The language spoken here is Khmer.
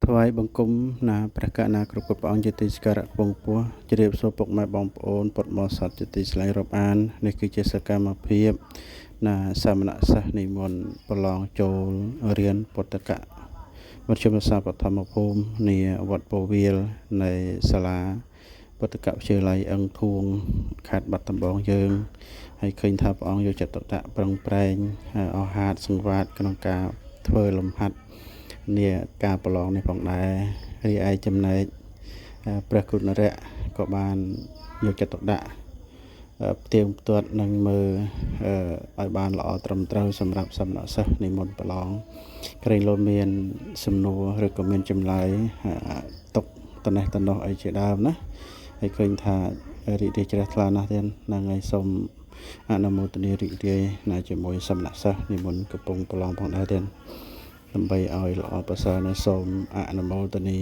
ថ្វាយបង្គំណាព្រះករុណាគ្រប់ព្រះអង្គជាទីសក្ការៈខ្ពង់ខ្ពស់ជ្រាបសួរពុកម៉ែបងប្អូនពុទ្ធបរិស័ទជាទីស្រឡាញ់រាប់អាននេះគឺជាសកម្មភាពណាសាមណសិស្សនិមន្តប្រឡងចូលរៀនពុទ្ធកៈមជ្ឈមសាស្ត្របឋមភូមិនាវត្តពោវាលនៃសាលាពុទ្ធកៈវិទ្យាល័យអង្គធួងខេត្តបាត់ដំបងយើងហើយឃើញថាព្រះអង្គយកចិត្តទុកដាក់ប្រឹងប្រែងអស់ហាតសង្វាតក្នុងការធ្វើលំហាត់នាការប្រឡងនេះផងដែររីឯចំណែកព្រះគុណរៈក៏បានយកចិត្តទុកដាក់ផ្ទៀងផ្ទាត់នឹងមើលឲ្យបានល្អត្រឹមត្រូវសម្រាប់សាមណសិស្សនិមន្តប្រឡងក្រែងលោមានសំណួរឬក៏មានចម្លើយຕົកត្នេះត្នោះអីជាដើមណាហើយឃើញថារីករាយជ្រះថ្លាណាស់ទៀតហ្នឹងហើយសូមអនុមោទនារីករាយណាជាមួយសាមណសិស្សនិមន្តកំពុងប្រឡងផងដែរទៀតដើម្បីឲ្យល្អប្រសើរនេះសូមអនុមោទនា